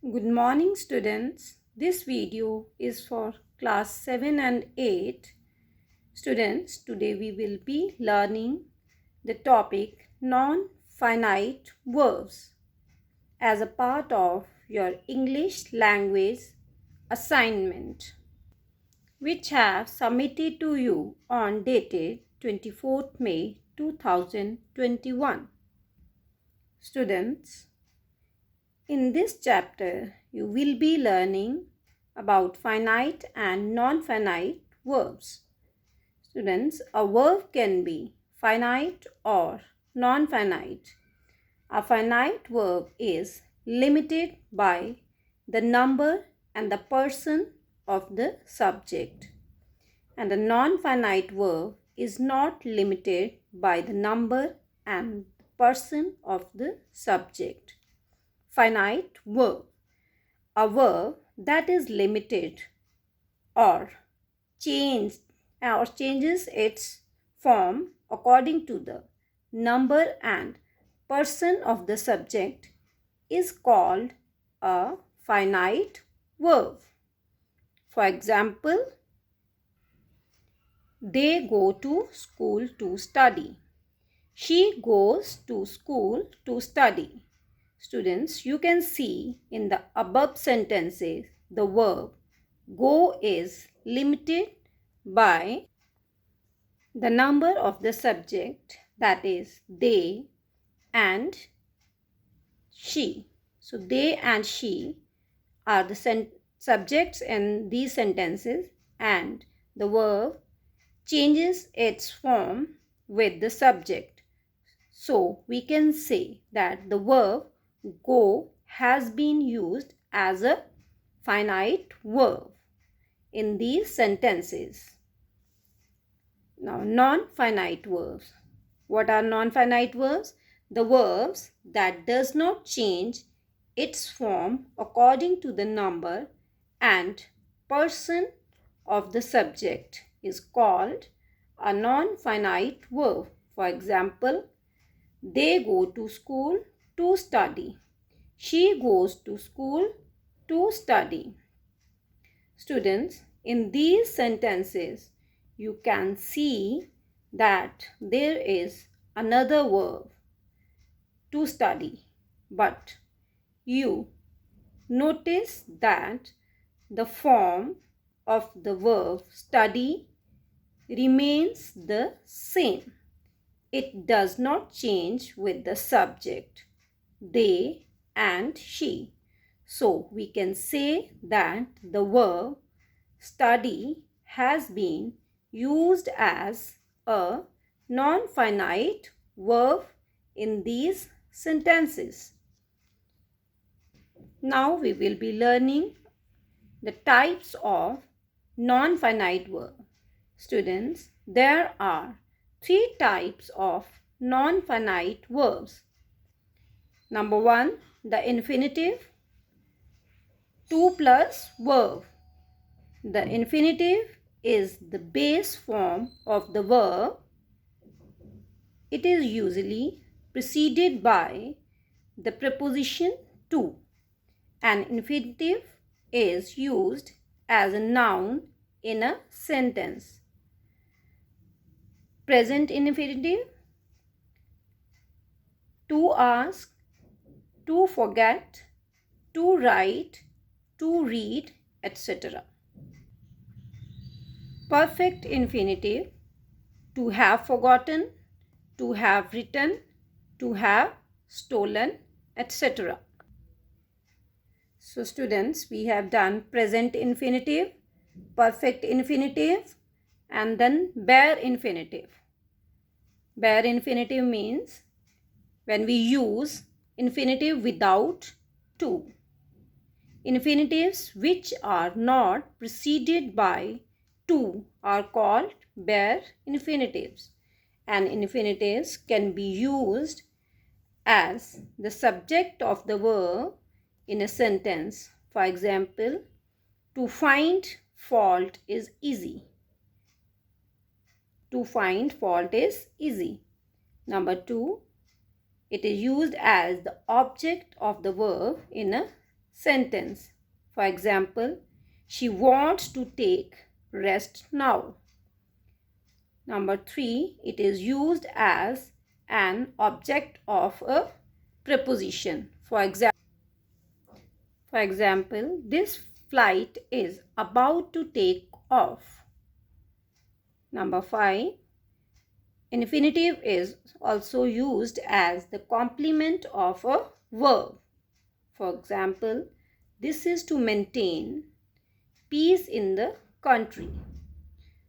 Good morning, students. This video is for class 7 and 8. Students, today we will be learning the topic non-finite verbs as a part of your English language assignment, which have submitted to you on dated 24th May 2021. Students, in this chapter, you will be learning about finite and non-finite verbs. Students, a verb can be finite or non-finite. A finite verb is limited by the number and the person of the subject. And a non-finite verb is not limited by the number and person of the subject. Finite verb, a verb that is limited or changes its form according to the number and person of the subject, is called a finite verb. For example, they go to school to study. She goes to school to study. Students, you can see in the above sentences, the verb go is limited by the number of the subject, that is they and she. So they and she are the subjects in these sentences, and the verb changes its form with the subject. So we can say that the verb go has been used as a finite verb in these sentences. Now, non-finite verbs. What are non-finite verbs? The verbs that does not change its form according to the number and person of the subject is called a non-finite verb. For example, they go to school to study. She goes to school to study. Students, in these sentences, you can see that there is another verb, to study, but you notice that the form of the verb study remains the same. It does not change with the subject, they and she. So we can say that the verb study has been used as a non-finite verb in these sentences. Now we will be learning the types of non-finite verb. Students, there are 3 types of non-finite verbs. Number 1, the infinitive. 2 plus verb. The infinitive is the base form of the verb. It is usually preceded by the preposition to. An infinitive is used as a noun in a sentence. Present infinitive: to ask, to forget, to write, to read, etc. Perfect infinitive: to have forgotten, to have written, to have stolen, etc. So students, we have done present infinitive, perfect infinitive, and then bare infinitive. Bare infinitive means when we use infinitive without to. Infinitives which are not preceded by to are called bare infinitives, and infinitives can be used as the subject of the verb in a sentence. For example, to find fault is easy. To find fault is easy. Number 2, it is used as the object of the verb in a sentence. For example, she wants to take rest now. Number 3, it is used as an object of a preposition. For example, this flight is about to take off. Number 5, infinitive is also used as the complement of a verb. For example, this is to maintain peace in the country.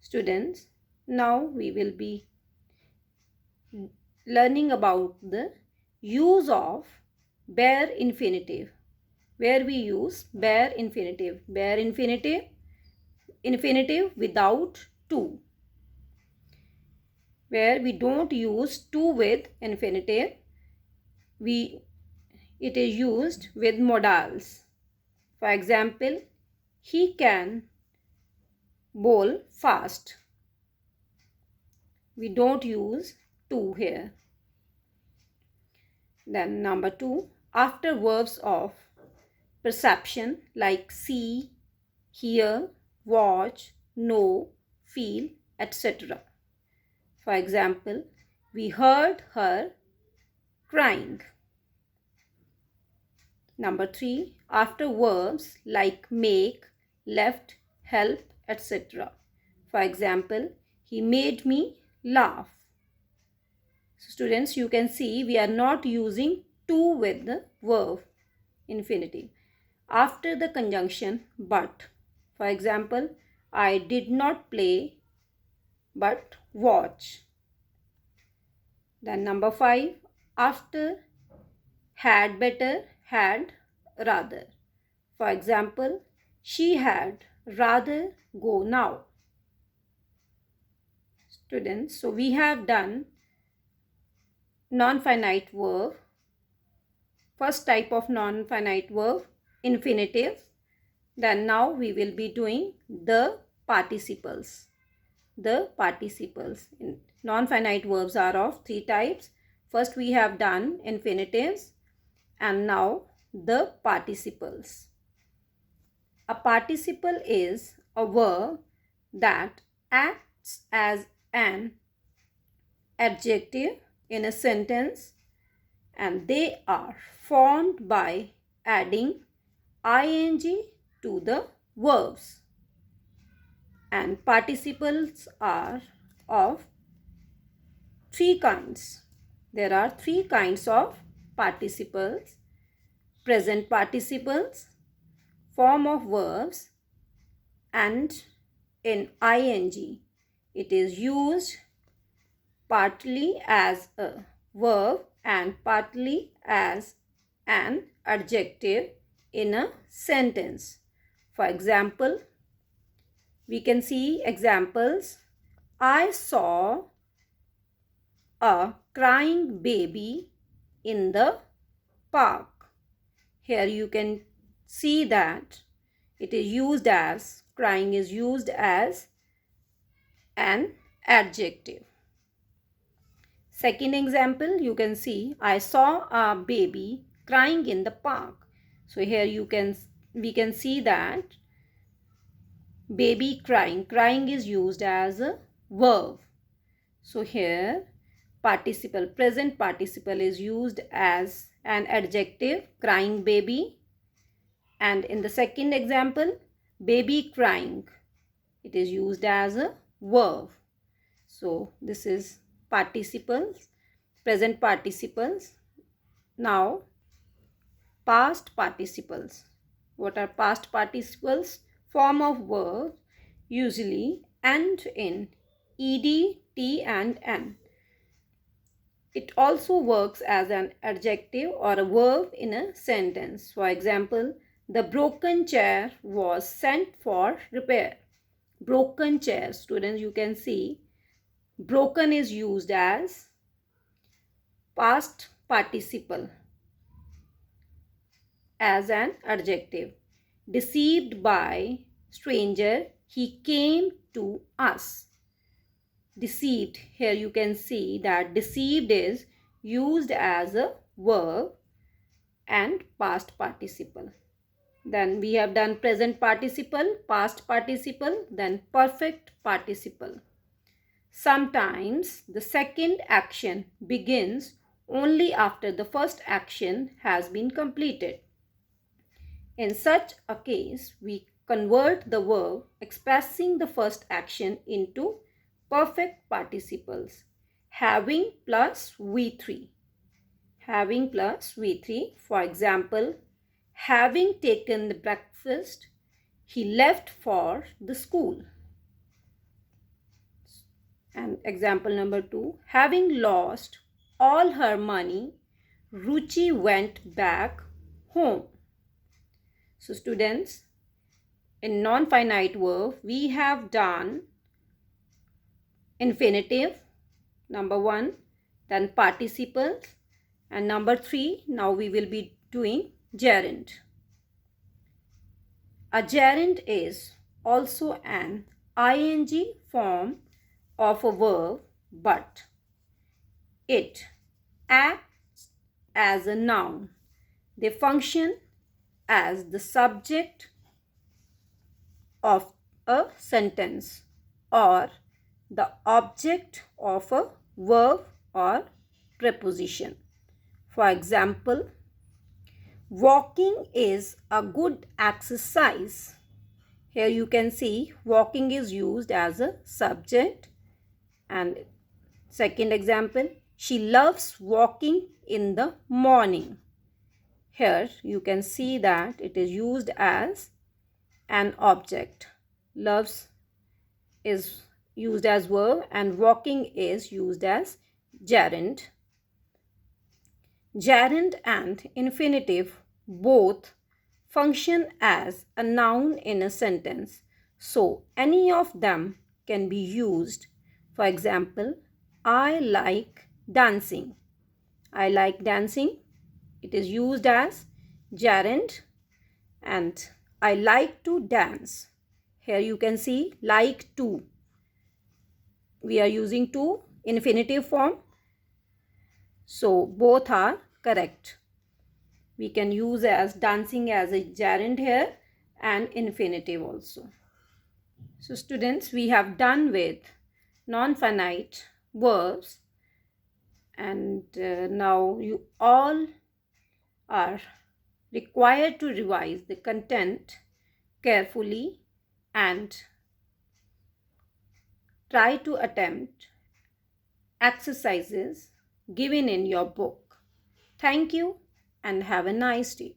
Students, now we will be learning about the use of bare infinitive, where we use bare infinitive. Bare infinitive, infinitive without to, where we don't use to with infinitive, it is used with modals. For example, he can bowl fast. We don't use to here. Then number 2, after verbs of perception like see, hear, watch, know, feel, etc. For example, we heard her crying. Number 3, after verbs like make, left, help, etc. For example, he made me laugh. So students, you can see we are not using to with the verb infinitive. After the conjunction but. For example, I did not play but watch. Then number 5, after had better, had rather. For example, she had rather go now. Students, so we have done non-finite verb. First type of non-finite verb, infinitive. Then now we will be doing the participles. The participles. Non-finite verbs are of 3 types. First we have done infinitives and now the participles. A participle is a verb that acts as an adjective in a sentence, and they are formed by adding ing to the verbs. And participles are of 3 kinds. There are 3 kinds of participles: present participles, form of verbs, and in ing. It is used partly as a verb and partly as an adjective in a sentence. For example, we can see examples. I saw a crying baby in the park. Here you can see that it is used as, crying is used as an adjective. Second example, you can see I saw a baby crying in the park. So here we can see that baby crying, crying is used as a verb. So here participle, present participle is used as an adjective, crying baby. And in the second example, baby crying, it is used as a verb. So this is participles, present participles. Now past participles. What are past participles? Form of verb usually end in ed, t and n. It also works as an adjective or a verb in a sentence. For example, the broken chair was sent for repair. Broken chair, students, you can see broken is used as past participle as an adjective. Deceived by stranger, he came to us. Deceived, here you can see that deceived is used as a verb and past participle. Then we have done present participle, past participle, then perfect participle. Sometimes the second action begins only after the first action has been completed. In such a case, we convert the verb expressing the first action into perfect participles. Having plus V3. Having plus V3. For example, having taken the breakfast, he left for the school. And example number 2, having lost all her money, Ruchi went back home. So students, in non-finite verb, we have done infinitive, number 1, then participles, and number 3, now we will be doing gerund. A gerund is also an ing form of a verb, but it acts as a noun. They function as the subject of a sentence or the object of a verb or preposition. For example, walking is a good exercise. Here you can see walking is used as a subject. And second example, she loves walking in the morning. Here you can see that it is used as an object. Loves is used as verb and walking is used as gerund. Gerund and infinitive both function as a noun in a sentence, so any of them can be used. For example, I like dancing. I like dancing. It is used as gerund. And I like to dance. Here you can see like to. We are using to infinitive form. So both are correct. We can use as dancing as a gerund here and infinitive also. So students, we have done with non-finite verbs, and now you all are required to revise the content carefully and try to attempt exercises given in your book. Thank you and have a nice day.